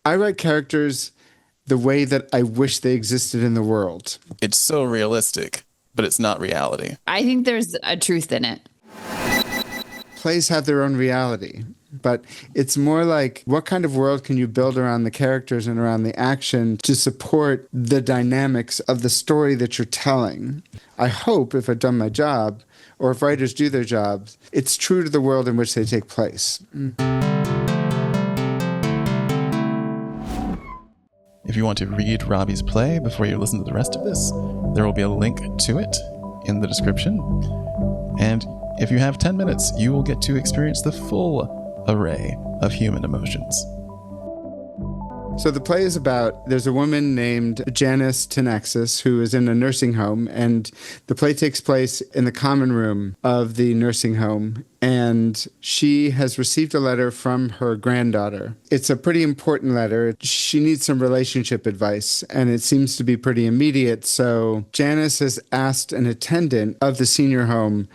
I write characters the way that I wish they existed in the world. It's so realistic, but it's not reality. I think there's a truth in it. Plays have their own reality, but it's more like what kind of world can you build around the characters and around the action to support the dynamics of the story that you're telling. I hope if I've done my job, or if writers do their jobs, it's true to the world in which they take place. If you want to read Robbie's play before you listen to the rest of this, there will be a link to it in the description. And if you have 10 minutes, you will get to experience the full array of human emotions. So the play is about, there's a woman named Janice Tenexis who is in a nursing home, and the play takes place in the common room of the nursing home, and she has received a letter from her granddaughter. It's a pretty important letter. She needs some relationship advice, and it seems to be pretty immediate, so Janice has asked an attendant of the senior home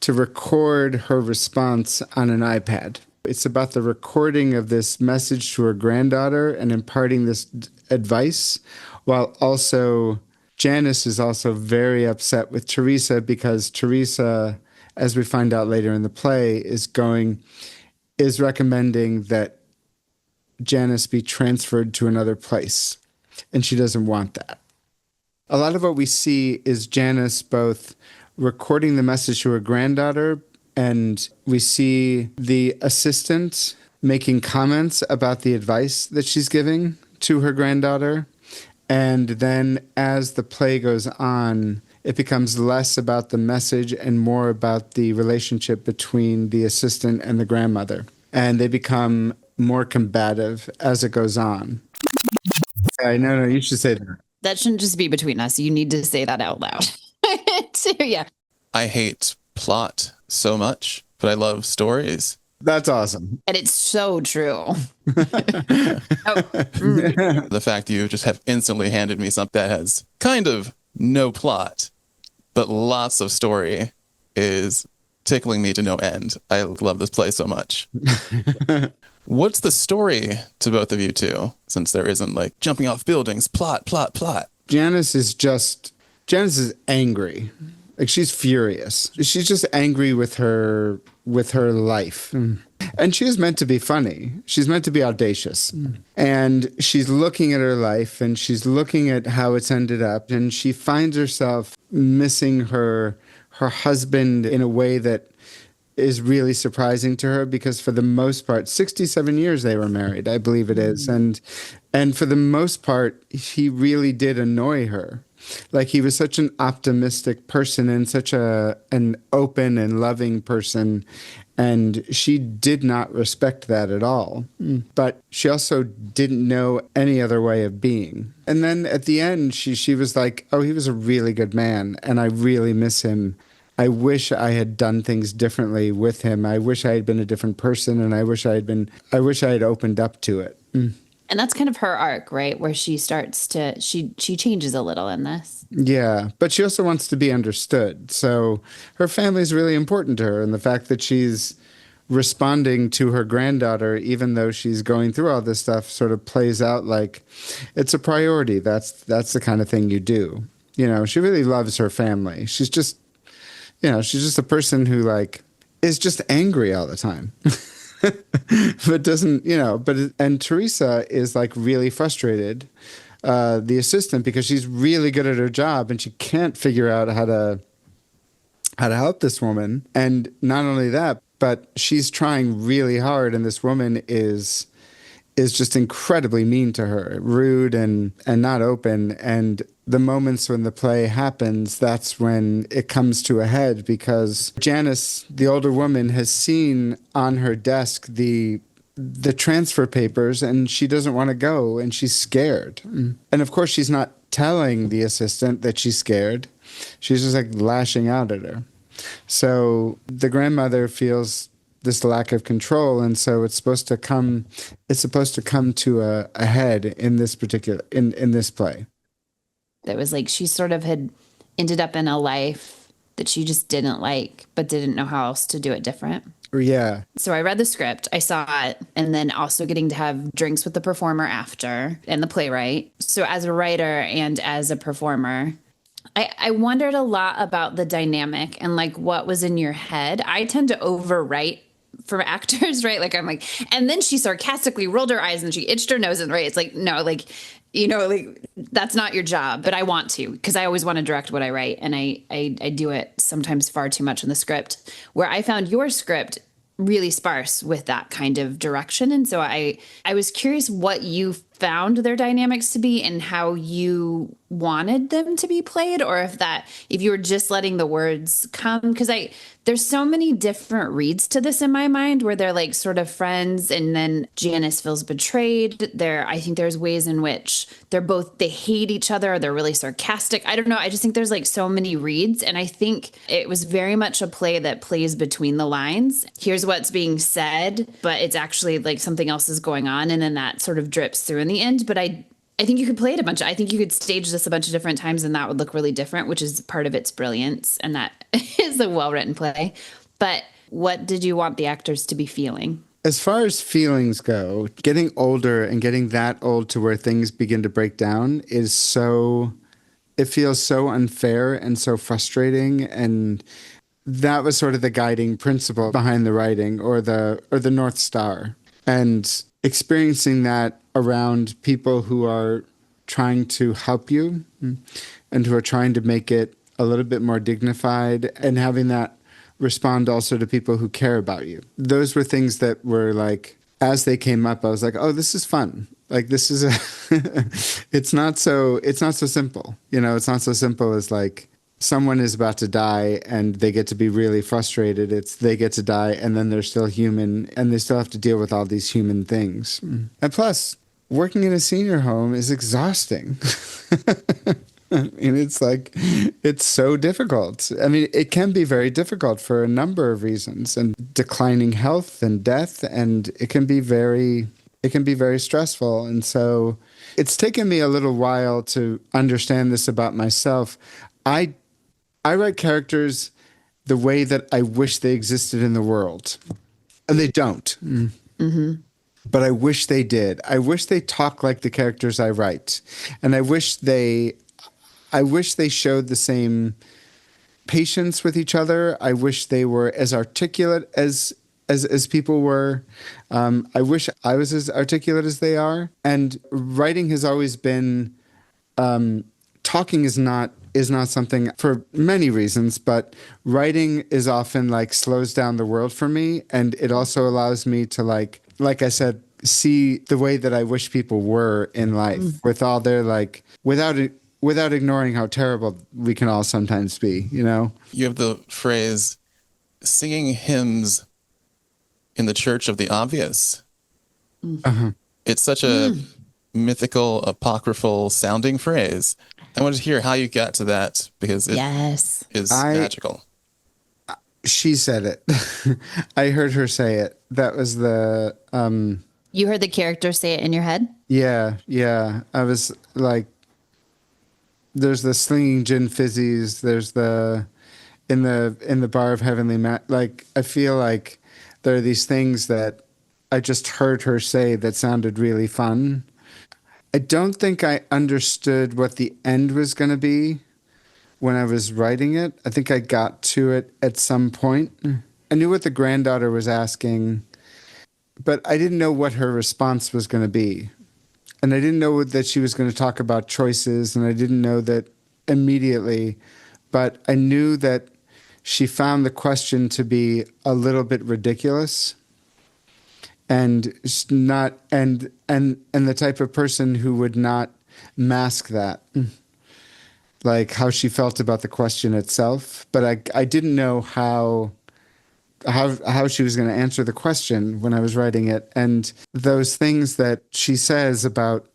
to record her response on an iPad. It's about the recording of this message to her granddaughter and imparting this advice, while also Janice is also very upset with Teresa because Teresa, as we find out later in the play, is recommending that Janice be transferred to another place, and she doesn't want that. A lot of what we see is Janice both recording the message to her granddaughter, and we see the assistant making comments about the advice that she's giving to her granddaughter. And then as the play goes on, it becomes less about the message and more about the relationship between the assistant and the grandmother. And they become more combative as it goes on. No, you should say that. That shouldn't just be between us. You need to say that out loud. Yeah. I hate plot so much, but I love stories. That's awesome. And it's so true. The fact you just have instantly handed me something that has kind of no plot, but lots of story is tickling me to no end. I love this play so much. What's the story to both of you two, since there isn't like jumping off buildings, plot? Janice is angry. Like, she's furious. She's just angry with her life. And she is meant to be funny. She's meant to be audacious. And she's looking at her life, and she's looking at how it's ended up, and she finds herself missing her husband in a way that is really surprising to her, because for the most part, 67 years they were married, I believe it is. And for the most part, he really did annoy her. Like, he was such an optimistic person and such an open and loving person, and she did not respect that at all. But she also didn't know any other way of being. And then at the end, she was like, oh, he was a really good man, and I really miss him. I wish I had done things differently with him. I wish I had been a different person, and I wish I had opened up to it. And that's kind of her arc, right? Where she starts to, she changes a little in this. Yeah, but she also wants to be understood. So her family is really important to her. And the fact that she's responding to her granddaughter, even though she's going through all this stuff, sort of plays out like it's a priority. That's the kind of thing you do. You know, she really loves her family. She's just a person who, like, is just angry all the time. But doesn't, and Teresa is, like, really frustrated, the assistant, because she's really good at her job and she can't figure out how to help this woman. And not only that, but she's trying really hard, and this woman is just incredibly mean to her, rude and not open. And the moments when the play happens, that's when it comes to a head, because Janice, the older woman, has seen on her desk the transfer papers, and she doesn't want to go, and she's scared. And of course, she's not telling the assistant that she's scared. She's just, like, lashing out at her. So the grandmother feels this lack of control, and so it's supposed to come to a head in this particular in this play. That was like she sort of had ended up in a life that she just didn't like, but didn't know how else to do it different. Yeah. So I read the script, I saw it, and then also getting to have drinks with the performer after and the playwright. So as a writer and as a performer, I wondered a lot about the dynamic and like what was in your head. I tend to overwrite for actors, right? Like I'm like, and then she sarcastically rolled her eyes and she itched her nose, and right, it's like, no, like, like that's not your job, but I want to, because I always want to direct what I write, and I do it sometimes far too much in the script. Where I found your script really sparse with that kind of direction, and so I was curious what you found their dynamics to be and how you wanted them to be played, or if you were just letting the words come, because there's so many different reads to this in my mind where they're like sort of friends, and then Janice feels betrayed. I think there's ways in which they hate each other, or they're really sarcastic. I don't know. I just think there's like so many reads, and I think it was very much a play that plays between the lines. Here's what's being said, but it's actually like something else is going on, and then that sort of drips through in the end. But I think you could play it I think you could stage this a bunch of different times and that would look really different, which is part of its brilliance. And that is a well-written play. But what did you want the actors to be feeling? As far as feelings go, getting older and getting that old to where things begin to break down it feels so unfair and so frustrating. And that was sort of the guiding principle behind the writing, or the North Star. And experiencing that around people who are trying to help you and who are trying to make it a little bit more dignified, and having that respond also to people who care about you. Those were things that were like, as they came up, I was like, oh, this is fun. Like, this is it's not so simple. It's not so simple as like, someone is about to die and they get to be really frustrated. They get to die and then they're still human and they still have to deal with all these human things. And plus, working in a senior home is exhausting. I mean, it's so difficult. I mean, it can be very difficult for a number of reasons, and declining health and death, and it can be very stressful. And so it's taken me a little while to understand this about myself. I write characters the way that I wish they existed in the world. And they don't. Mm-hmm. But I wish they did. I wish they talk like the characters I write. And I wish they showed the same patience with each other. I wish they were as articulate as people were. I wish I was as articulate as they are. And writing has always been, talking is not something, for many reasons, but writing is often like slows down the world for me. And it also allows me to like I said, see the way that I wish people were in life, with all their like, without ignoring how terrible we can all sometimes be, You have the phrase, singing hymns in the church of the obvious. Uh-huh. It's such a mythical, apocryphal sounding phrase. I wanted to hear how you got to that, because it is magical. She said it. I heard her say it. That was the... You heard the character say it in your head? Yeah. I was like, there's the slinging gin fizzies. There's in the bar of heavenly like, I feel like there are these things that I just heard her say that sounded really fun. I don't think I understood what the end was going to be when I was writing it. I think I got to it at some point. I knew what the granddaughter was asking, but I didn't know what her response was going to be. And I didn't know that she was going to talk about choices, and I didn't know that immediately, but I knew that she found the question to be a little bit ridiculous, and not and the type of person who would not mask that, like how she felt about the question itself. But I didn't know how she was going to answer the question when I was writing it. And those things that she says about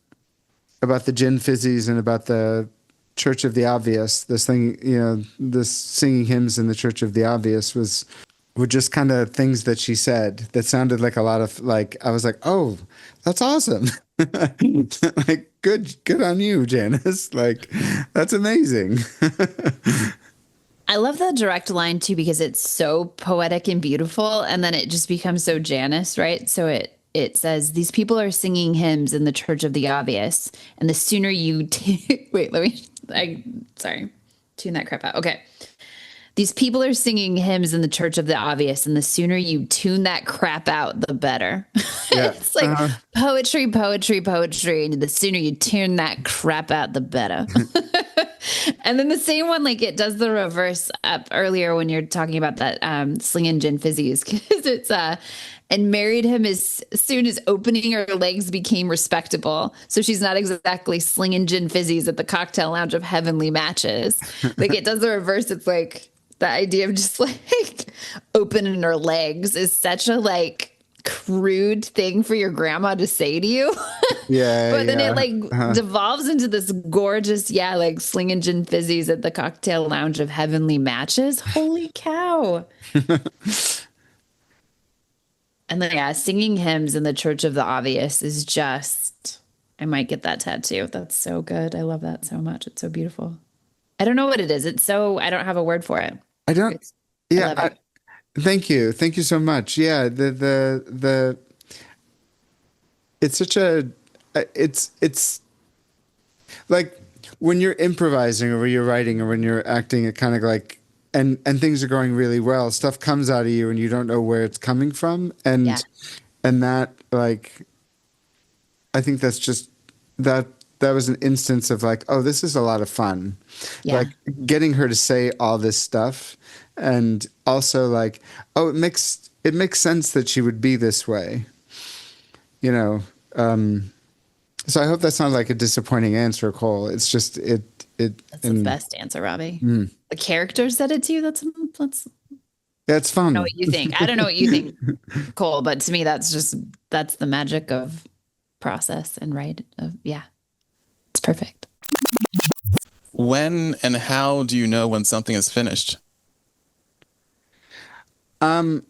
the gin fizzies and about the Church of the Obvious, this thing, this singing hymns in the Church of the Obvious were just kind of things that she said that sounded like a lot of, like, I was like, oh, that's awesome. Like, good on you, Janice. Like, that's amazing. I love the direct line too, because it's so poetic and beautiful. And then it just becomes so Janus, right? So it says, these people are singing hymns in the church of the obvious. And the sooner you, wait, sorry, tune that crap out. Okay. These people are singing hymns in the church of the obvious, and the sooner you tune that crap out, the better. Yeah. It's like poetry, poetry, poetry. And the sooner you tune that crap out, the better. And then the same one, like it does the reverse up earlier when you're talking about that slinging gin fizzies, because it's and married him as soon as opening her legs became respectable. So she's not exactly slinging gin fizzies at the cocktail lounge of heavenly matches. Like it does the reverse. It's like the idea of just like opening her legs is such a like crude thing for your grandma to say to you. Yeah. But then it like devolves into this gorgeous, like slinging gin fizzies at the cocktail lounge of heavenly matches. Holy cow. And then, singing hymns in the church of the obvious is just, I might get that tattoo. That's so good. I love that so much. It's so beautiful. I don't know what it is. It's so, I don't have a word for it. I don't, I love it. Thank you. Thank you so much. Yeah. It's such a, it's like when you're improvising or when you're writing or when you're acting, it kind of like, and things are going really well, stuff comes out of you and you don't know where it's coming from. And that, like, I think that's just, that was an instance of like, oh, this is a lot of fun. Yeah. Like getting her to say all this stuff. And also like, oh, it makes sense that she would be this way, you know? So I hope that's not like a disappointing answer, Cole. It's just, that's the best answer, Robbie. The character said it to you. That's fun. I don't know what you think. I don't know what you think, Cole, but to me, that's the magic of process and it's perfect. When and how do you know when something is finished? When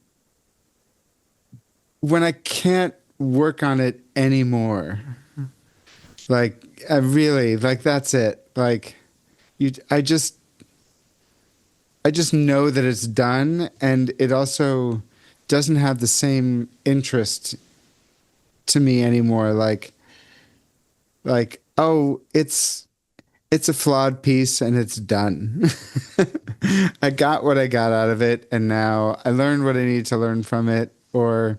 I can't work on it anymore. Like I really, like that's it. Like I just know that it's done, and it also doesn't have the same interest to me anymore. Like, oh, it's a flawed piece and it's done. I got what I got out of it, and now I learned what I need to learn from it, but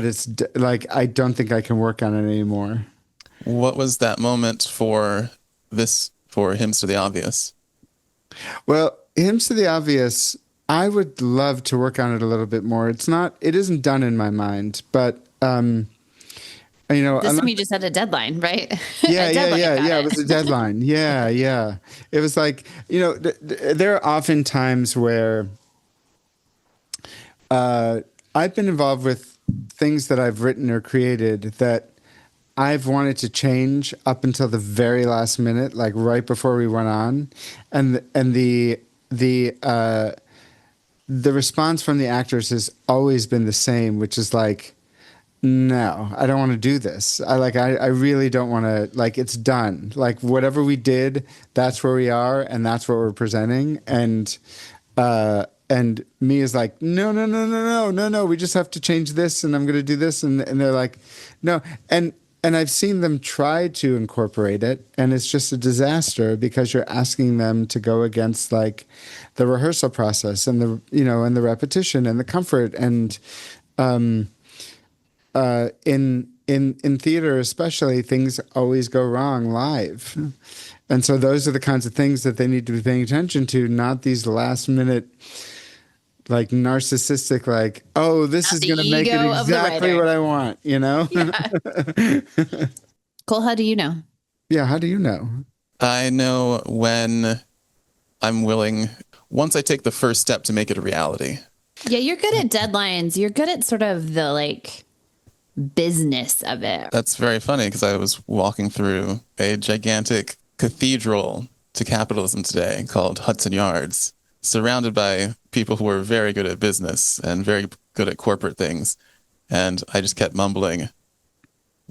it's like, I don't think I can work on it anymore. What was that moment for Hymns to the Obvious? Well, Hymns to the Obvious, I would love to work on it a little bit more. It isn't done in my mind, but, you know, this time you just had a deadline, right? Yeah. It was a deadline. Yeah. It was like, you know, there are often times where I've been involved with things that I've written or created that I've wanted to change up until the very last minute, like right before we went on, and the response from the actors has always been the same, which is like, no, I don't want to do this. I really don't want to, like, it's done. Like whatever we did, that's where we are, and that's what we're presenting. And me is like, no, we just have to change this, and I'm going to do this. And they're like, no. And I've seen them try to incorporate it, and it's just a disaster because you're asking them to go against like the rehearsal process and the repetition and the comfort. And in theater especially, things always go wrong live. And so those are the kinds of things that they need to be paying attention to, not these last minute, like narcissistic, like, oh, this is going to make it exactly what I want, you know? Yeah. Cole, how do you know? Yeah, how do you know? I know when I'm willing, once I take the first step to make it a reality. Yeah, you're good at deadlines. You're good at sort of the like business of it. That's very funny because I was walking through a gigantic cathedral to capitalism today called Hudson Yards, surrounded by people who were very good at business and very good at corporate things. And I just kept mumbling,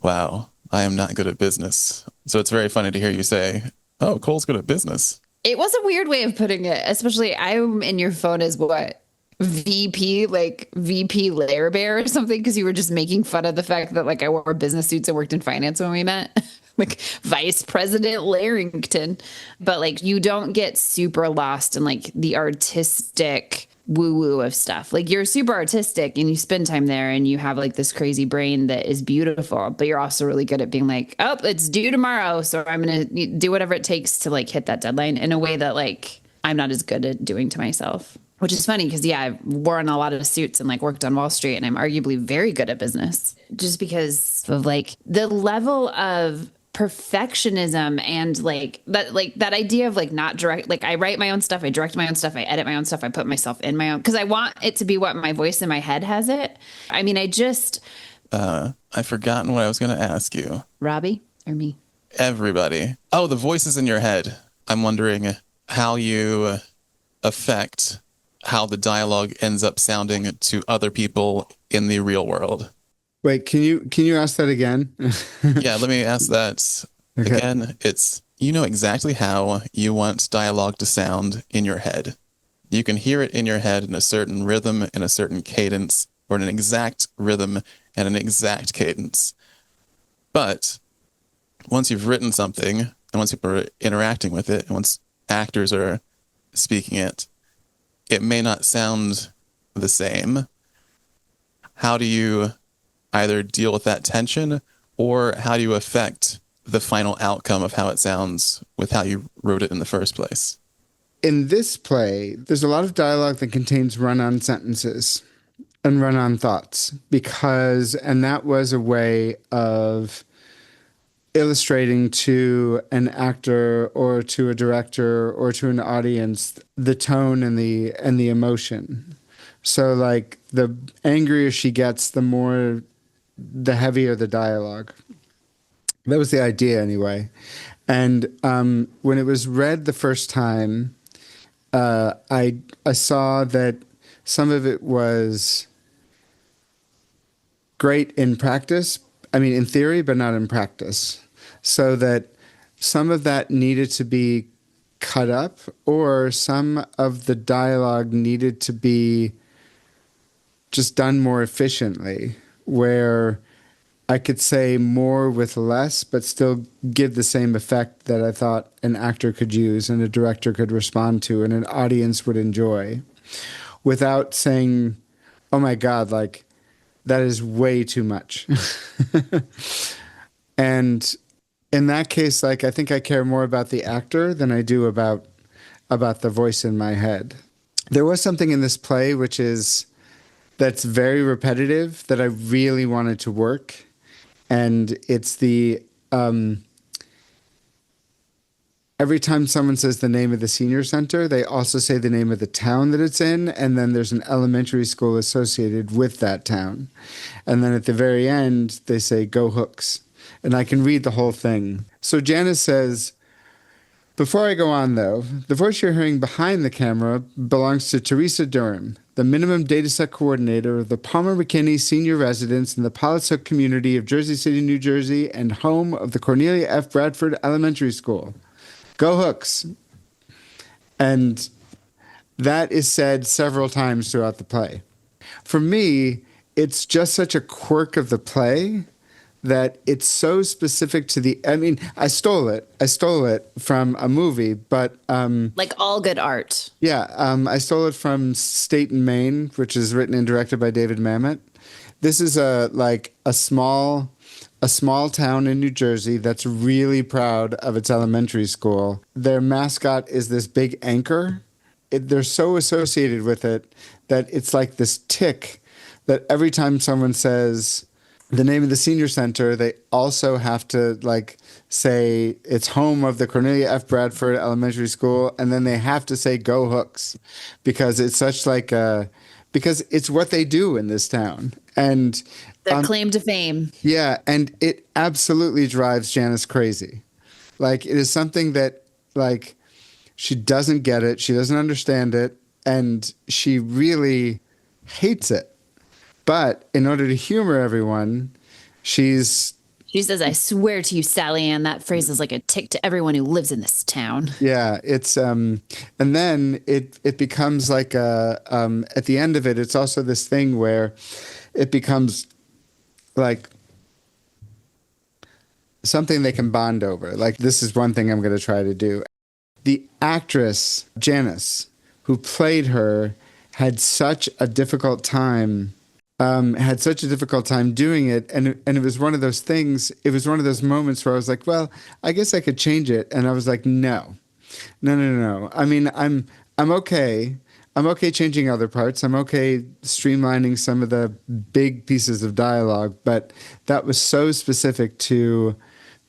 wow, I am not good at business. So it's very funny to hear you say, oh, Cole's good at business. It was a weird way of putting it, especially I'm in your phone as what? VP, like VP Lair Bear or something, because you were just making fun of the fact that like I wore business suits and worked in finance when we met. Like Vice President Larrington. But like you don't get super lost in like the artistic woo woo of stuff. Like you're super artistic and you spend time there and you have like this crazy brain that is beautiful, but you're also really good at being like, oh, it's due tomorrow. So I'm going to do whatever it takes to like hit that deadline in a way that like I'm not as good at doing to myself. Which is funny because, yeah, I've worn a lot of suits and like worked on Wall Street and I'm arguably very good at business just because of like the level of perfectionism and like that idea of like not direct, like I write my own stuff, I direct my own stuff, I edit my own stuff, I put myself in my own, because I want it to be what my voice in my head has it. I mean, I've forgotten what I was going to ask you. Robbie or me? Everybody. Oh, the voices in your head. I'm wondering how you affect how the dialogue ends up sounding to other people in the real world. Wait, can you ask that again? Yeah, let me ask that again. It's, you know exactly how you want dialogue to sound in your head. You can hear it in your head in a certain rhythm, in a certain cadence, or in an exact rhythm and an exact cadence. But once you've written something, and once people are interacting with it, and once actors are speaking it, it may not sound the same. How do you either deal with that tension, or how do you affect the final outcome of how it sounds with how you wrote it in the first place? In this play, there's a lot of dialogue that contains run-on sentences and run-on thoughts and that was a way of illustrating to an actor or to a director or to an audience the tone and the emotion. So like the angrier she gets, the heavier the dialogue. That was the idea anyway. And when it was read the first time, I saw that some of it was great in practice. I mean, in theory, but not in practice. So that some of that needed to be cut up, or some of the dialogue needed to be just done more efficiently, where I could say more with less, but still give the same effect that I thought an actor could use and a director could respond to and an audience would enjoy, without saying, oh my God, like that is way too much. And in that case, like, I think I care more about the actor than I do about the voice in my head. There was something in this play that's very repetitive that I really wanted to work. And it's every time someone says the name of the senior center, they also say the name of the town that it's in. And then there's an elementary school associated with that town. And then at the very end, they say, "Go Hooks." And I can read the whole thing. So Janice says, before I go on, though, the voice you're hearing behind the camera belongs to Teresa Durham, the minimum dataset coordinator of the Palmer McKinney Senior Residence in the Palisade community of Jersey City, New Jersey, and home of the Cornelia F. Bradford Elementary School. Go Hooks. And that is said several times throughout the play. For me, it's just such a quirk of the play that it's so specific to I mean, I stole it from a movie, but Like all good art. yeah, I stole it from State and Maine, which is written and directed by David Mamet. This is a small town in New Jersey that's really proud of its elementary school. Their mascot is this big anchor. They're so associated with it that it's like this tick that every time someone says the name of the senior center, they also have to like say it's home of the Cornelia F. Bradford Elementary School, and then they have to say "Go Hooks," because it's such because it's what they do in this town. And Their claim to fame. yeah, and it absolutely drives Janice crazy. Like, it is something that like she doesn't get it, she doesn't understand it, and she really hates it. But in order to humor everyone, she's She says, "I swear to you, Sally Ann, that phrase is like a tick to everyone who lives in this town." Yeah, it's and then it becomes like a at the end of it, it's also this thing where it becomes like something they can bond over. Like, this is one thing I'm going to try to do. The actress Janice, who played her, had such a difficult time. Doing it, and it was one of those things. It was one of those moments where I was like, "Well, I guess I could change it," and I was like, "No, no, no, no, no. I mean, I'm okay. I'm okay changing other parts. I'm okay streamlining some of the big pieces of dialogue, but that was so specific to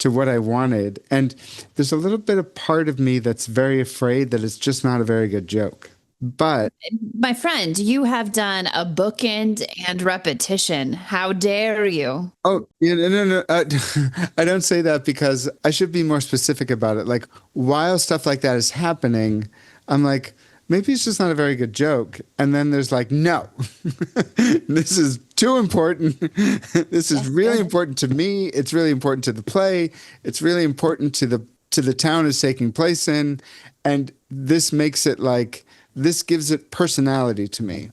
what I wanted. And there's a little bit of part of me that's very afraid that it's just not a very good joke. But My friend, you have done a bookend and repetition. How dare you? oh, yeah, no. I don't say that because I should be more specific about it. Like, while stuff like that is happening, I'm like, maybe it's just not a very good joke. And then there's like, no, this is too important. This is really important to me. It's really important to the play. It's really important to the town it's taking place in. And this makes it like, this gives it personality to me.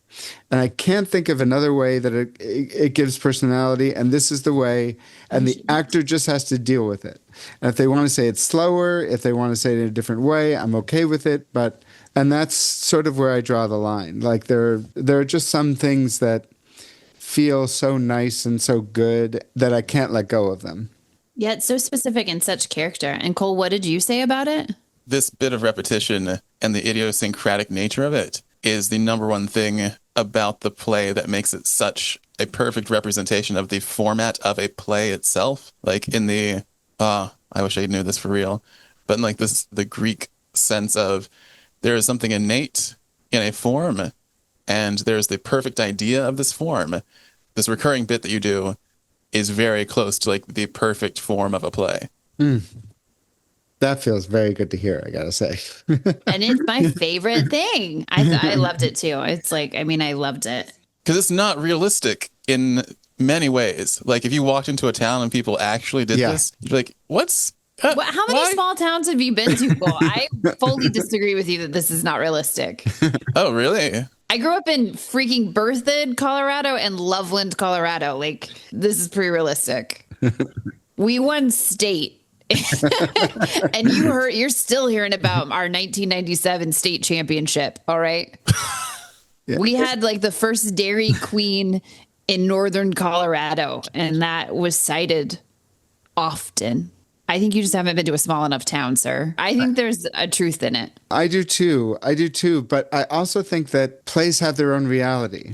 And I can't think of another way that it gives personality. And this is the way. And the actor just has to deal with it. And if they want to say it slower, if they want to say it in a different way, I'm okay with it. And that's sort of where I draw the line. Like, there are just some things that feel so nice and so good that I can't let go of them. Yeah, it's so specific and such character. And Cole, what did you say about it? This bit of repetition and the idiosyncratic nature of it is the number one thing about the play that makes it such a perfect representation of the format of a play itself. Like, in the, I wish I knew this for real, but in like this, the Greek sense of there is something innate in a form, and there's the perfect idea of this form. This recurring bit that you do is very close to like the perfect form of a play. That feels very good to hear, I gotta say. And it's my favorite thing. I loved it too. It's like, I mean, I loved it. Because it's not realistic in many ways. Like, if you walked into a town and people actually did this, you'd be like, what's... How many why? small towns have you been to, Cole? I fully disagree with you that this is not realistic. Oh, really? I grew up in freaking Berthoud, Colorado and Loveland, Colorado. Like, this is pretty realistic. We won state. And you're still hearing about our 1997 state championship. All right. Yeah. We had like the first Dairy Queen in northern Colorado, and that was cited often. I think you just haven't been to a small enough town, sir. I think there's a truth in it. I do too. But I also think that plays have their own reality,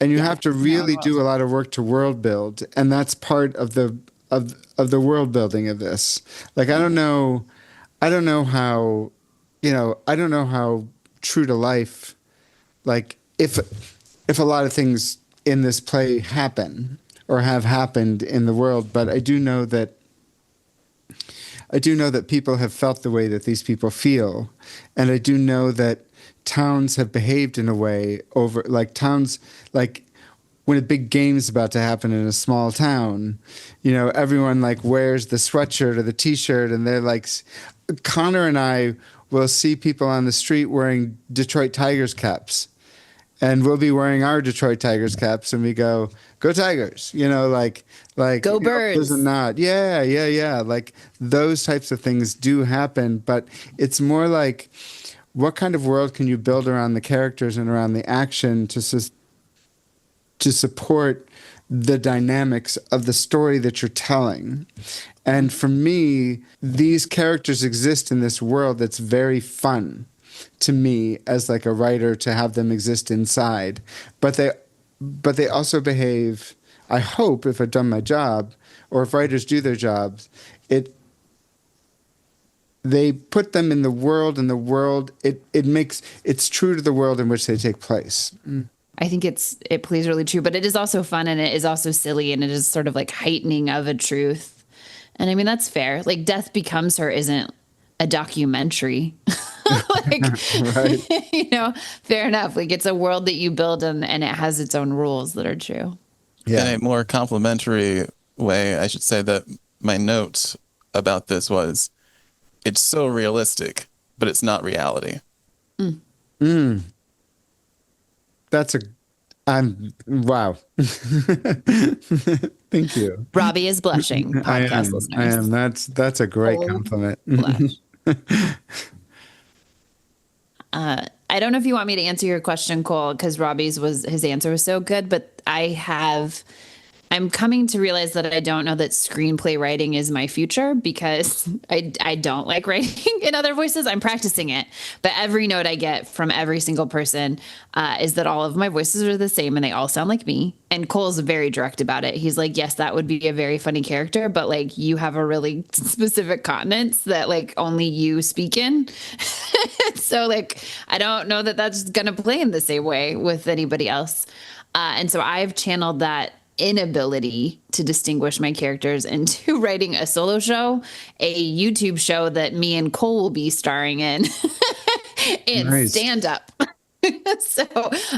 and you have to really do a lot of work to world build, and that's part of the world building of this. Like, I don't know how true to life, like, if a lot of things in this play happen or have happened in the world, but I do know that people have felt the way that these people feel, and I do know that towns have behaved in a way over, like, towns, like, when a big game's about to happen in a small town, everyone like wears the sweatshirt or the t-shirt, and they're like, Connor and I will see people on the street wearing Detroit Tigers caps, and we'll be wearing our Detroit Tigers caps, and we go Tigers, like go Birds. There's a nod. Yeah. Like, those types of things do happen, but it's more like, what kind of world can you build around the characters and around the action to support the dynamics of the story that you're telling. And for me, these characters exist in this world that's very fun to me as like a writer to have them exist inside. But they also behave, I hope, if I've done my job, or if writers do their jobs, they put them in the world, and the world, it's true to the world in which they take place. I think it plays really true, but it is also fun, and it is also silly, and it is sort of like heightening of a truth. And I mean, that's fair. Like, Death Becomes Her isn't a documentary. Like, right. Fair enough. Like, it's a world that you build, and it has its own rules that are true. Yeah. In a more complimentary way, I should say that my note about this was it's so realistic, but it's not reality. Mm, that's a, wow. Thank you. Robbie is blushing, podcast I listeners. am. That's a great Cold compliment. blush. I don't know if you want me to answer your question, Cole, because his answer was so good, but I'm coming to realize that I don't know that screenplay writing is my future because I don't like writing in other voices. I'm practicing it. But every note I get from every single person is that all of my voices are the same and they all sound like me. And Cole's very direct about it. He's like, yes, that would be a very funny character, but like you have a really specific continence that like only you speak in. So like, I don't know that that's going to play in the same way with anybody else. And so I've channeled that inability to distinguish my characters into writing a solo show, a YouTube show that me and Cole will be starring in, and Nice. stand up. So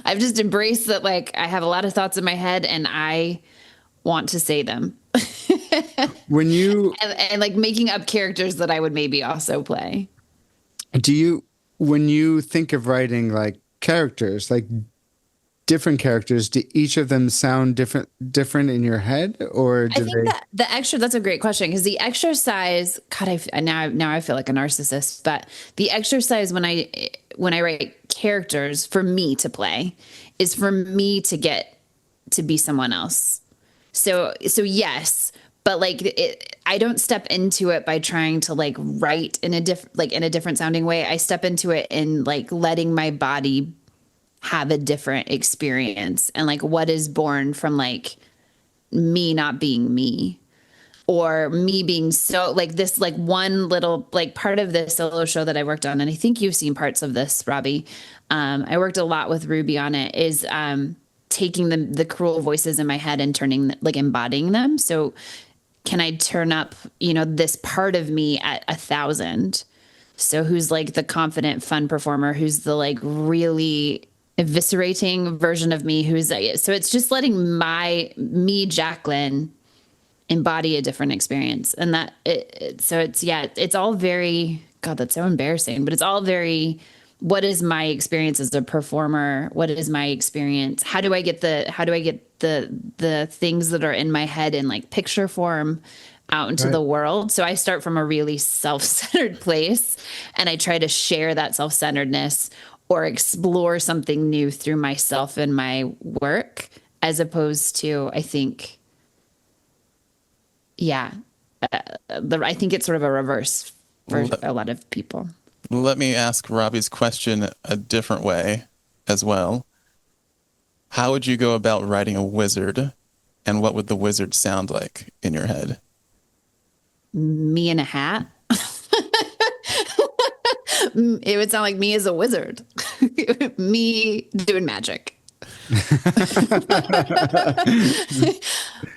I've just embraced that, like, I have a lot of thoughts in my head and I want to say them. When you And like making up characters that I would maybe also play. when you think of writing like characters, like different characters, do each of them sound different in your head, or do I think that that's a great question because the exercise, God, now I feel like a narcissist, but the exercise when I write characters for me to play is for me to get to be someone else. So yes, but like I don't step into it by trying to like write in a different sounding way. I step into it in like letting my body have a different experience and like what is born from like me not being me or me being so like this like one little like part of this solo show that I worked on, and I think you've seen parts of this, Robbie. I worked a lot with Ruby on it, is taking the cruel voices in my head and embodying them. So can I turn up, this part of me at 1,000? So who's like the confident, fun performer, who's the like really eviscerating version of me, so it's just letting me, Jacqueline, embody a different experience. And that it's all very, God, that's so embarrassing, but it's all very, what is my experience as a performer? What is my experience? How do I get the things that are in my head in like picture form out into the world? So I start from a really self-centered place and I try to share that self-centeredness or explore something new through myself and my work, as opposed to, I think, I think it's sort of a reverse for a lot of people. Let me ask Robbie's question a different way as well. How would you go about writing a wizard, and what would the wizard sound like in your head? Me in a hat. It would sound like me as a wizard. Me doing magic.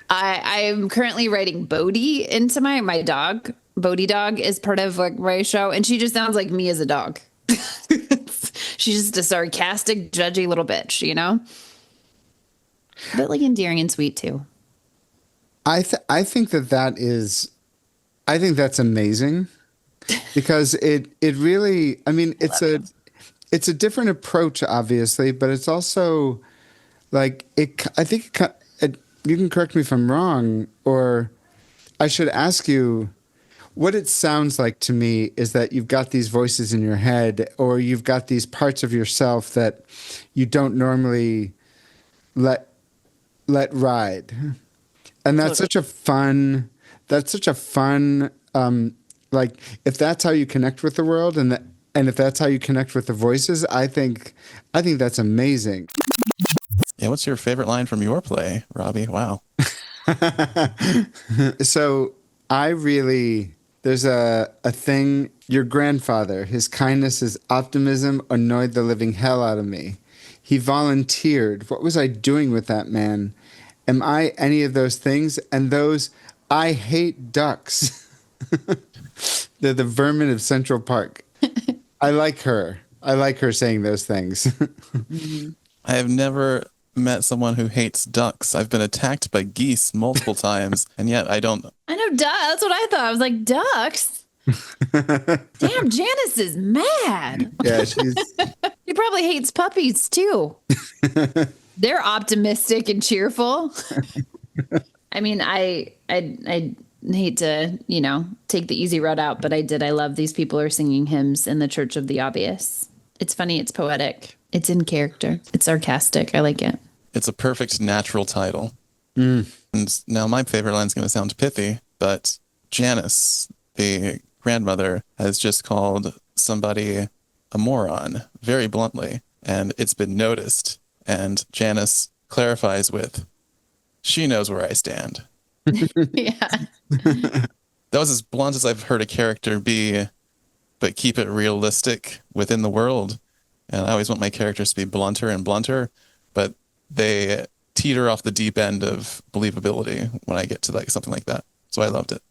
I'm currently writing Bodhi into my dog. Bodhi dog is part of like my show, and she just sounds like me as a dog. She's just a sarcastic, judgy little bitch, but like endearing and sweet too. I think I think that's amazing because it really, I mean, it's a different approach, obviously, but it's also like I think you can correct me if I'm wrong, or I should ask you. What it sounds like to me is that you've got these voices in your head, or you've got these parts of yourself that you don't normally let ride. And that's such a fun, like, if that's how you connect with the world, and if that's how you connect with the voices, I think that's amazing. Yeah, what's your favorite line from your play, Robbie? Wow. So there's a thing, your grandfather, his kindness, his optimism annoyed the living hell out of me. He volunteered. What was I doing with that man? Am I any of those things? And I hate ducks. They're the vermin of Central Park. I like her saying those things. I have never met someone who hates ducks. I've been attacked by geese multiple times, and yet I don't. I know ducks. That's what I thought. I was like, ducks? Damn, Janice is mad. Yeah, she's He probably hates puppies too. They're optimistic and cheerful. I mean, I hate to, take the easy route out, but I love these people are singing hymns in the Church of the Obvious. It's funny. It's poetic. It's in character. It's sarcastic. I like it. It's a perfect natural title. And now my favorite line's going to sound pithy, but Janice, the grandmother, has just called somebody a moron very bluntly, and it's been noticed. And Janice clarifies with, she knows where I stand. Yeah. That was as blunt as I've heard a character be, but keep it realistic within the world. And I always want my characters to be blunter and blunter, but they teeter off the deep end of believability when I get to like something like that. So I loved it.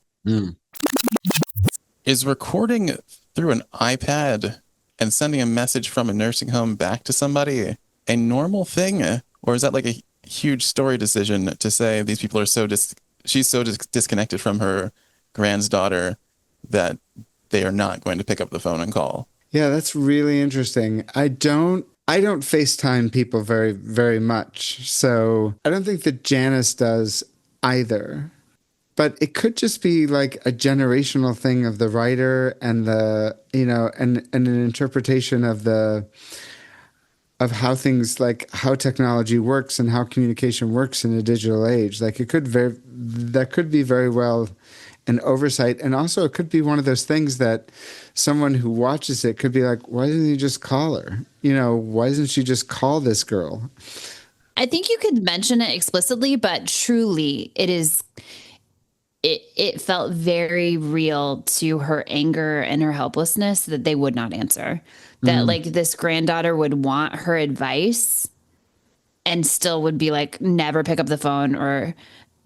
Is recording through an iPad and sending a message from a nursing home back to somebody a normal thing? Or is that like a huge story decision to say these people are she's so disconnected from her granddaughter that they are not going to pick up the phone and call? Yeah, that's really interesting. I don't FaceTime people very, very much. So I don't think that Janice does either. But it could just be like a generational thing of the writer and the, and an interpretation of how things, like how technology works and how communication works in a digital age. Like that could be very well an oversight. And also it could be one of those things that someone who watches it could be like, why didn't you just call her? Why doesn't she just call this girl? I think you could mention it explicitly, but truly it felt very real to her anger and her helplessness that they would not answer. That like this granddaughter would want her advice and still would be like, never pick up the phone, or,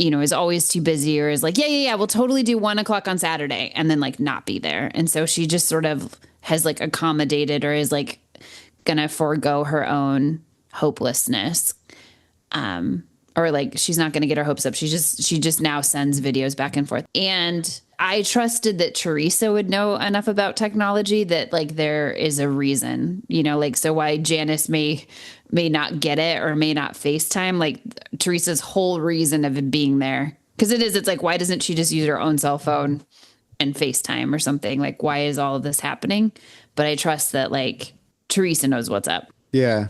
is always too busy, or is like, yeah, we'll totally do 1:00 on Saturday, and then like not be there. And so she just sort of has like accommodated, or is like gonna forego her own hopelessness. Or like she's not going to get her hopes up. She just now sends videos back and forth. And I trusted that Teresa would know enough about technology that like there is a reason, like, so why Janice may not get it or may not FaceTime, like Teresa's whole reason of it being there. Cause it's like, why doesn't she just use her own cell phone and FaceTime or something? Like, why is all of this happening? But I trust that like Teresa knows what's up. Yeah.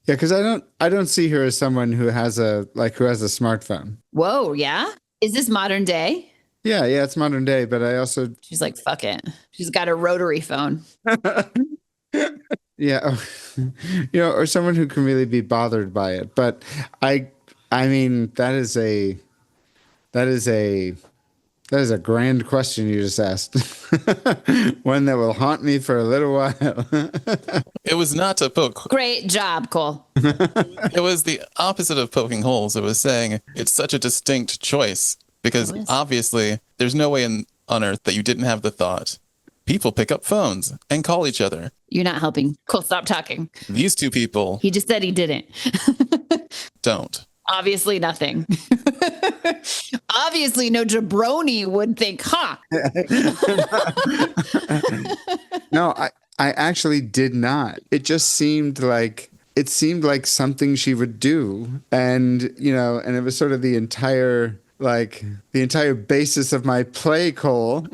Yeah, because I don't see her as someone who has a smartphone. Whoa, yeah? Is this modern day? Yeah, it's modern day, but I also She's like, fuck it. She's got a rotary phone. yeah, or someone who can really be bothered by it. But I mean that is a grand question you just asked. One that will haunt me for a little while. It was not to poke. Great job, Cole. It was the opposite of poking holes. It was saying it's such a distinct choice because obviously there's no way on earth that you didn't have the thought. People pick up phones and call each other. You're not helping. Cole, stop talking. These two people He just said he didn't. don't. Obviously nothing. Obviously no jabroni would think, No, I actually did not. It just seemed like something she would do. And, and it was sort of the entire basis of my play, Cole.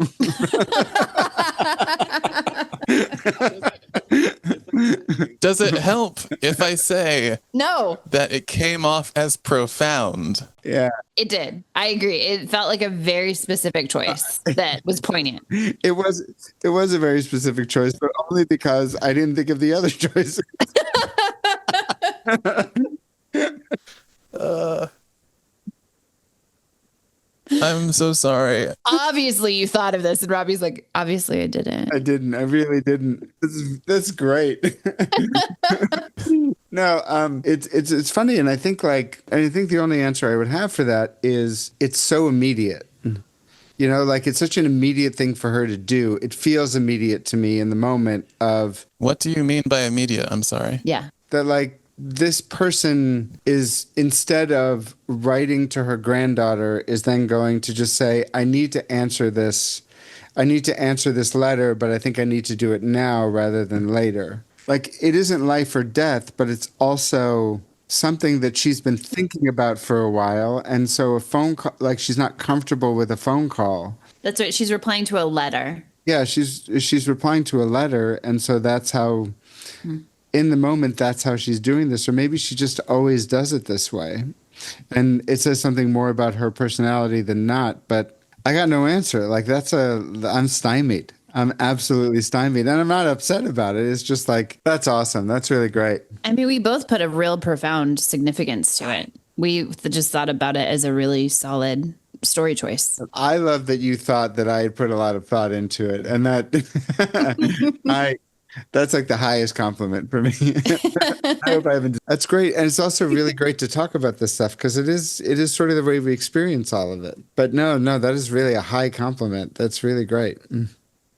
Does it help if I say no, that it came off as profound? Yeah. it did. I agree. It felt like a very specific choice that was poignant. It was a very specific choice, but only because I didn't think of the other choices. I'm so sorry. Obviously you thought of this, and Robbie's like, obviously I didn't. I didn't. I really didn't. That's great. No, it's funny, and I think the only answer I would have for that is it's so immediate. Like it's such an immediate thing for her to do. It feels immediate to me in the moment of What do you mean by immediate? I'm sorry. Yeah. that, like this person is, instead of writing to her granddaughter, is then going to just say, I need to answer this letter, but I think I need to do it now rather than later. Like, it isn't life or death, but it's also something that she's been thinking about for a while. And so a phone call, like, she's not comfortable with a phone call. That's right. She's replying to a letter. Yeah, she's replying to a letter, and so that's how, in the moment, that's how she's doing this. Or maybe she just always does it this way. And it says something more about her personality than not, but I got no answer. Like, I'm stymied. I'm absolutely stymied. And I'm not upset about it. It's just like, that's awesome. That's really great. I mean, we both put a real profound significance to it. We just thought about it as a really solid story choice. I love that you thought that I had put a lot of thought into it. And that that's like the highest compliment for me. I hope I haven't. That's great. And it's also really great to talk about this stuff because it is sort of the way we experience all of it. But no, that is really a high compliment. That's really great.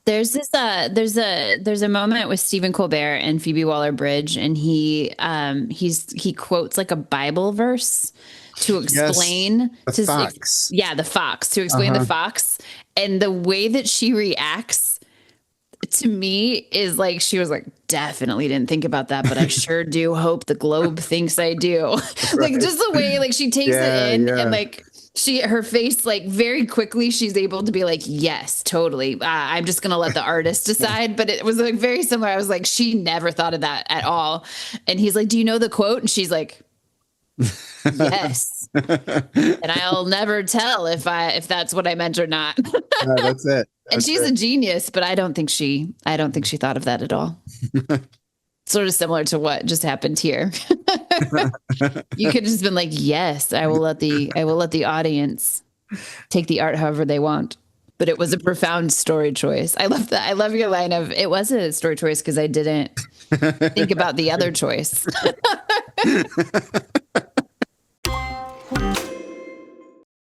There's this there's a moment with Stephen Colbert and Phoebe Waller-Bridge, and he quotes like a Bible verse to explain the fox. The fox, to explain the fox, and the way that she reacts to me is like, she was like, definitely didn't think about that, but I sure do hope the globe thinks I do. Like, just the way like she takes it in, and like her face, like, very quickly she's able to be like, yes, totally, I'm just gonna let the artist decide. But it was like very similar. I was like, she never thought of that at all. And he's like, do you know the quote? And she's like, yes. And I'll never tell if that's what I meant or not. No, that's it. And she's a genius, but I don't think she thought of that at all. Sort of similar to what just happened here. You could have just been like, yes, I will let the audience take the art however they want. But it was a profound story choice. I love that. I love your line of, it was a story choice because I didn't think about the other choice.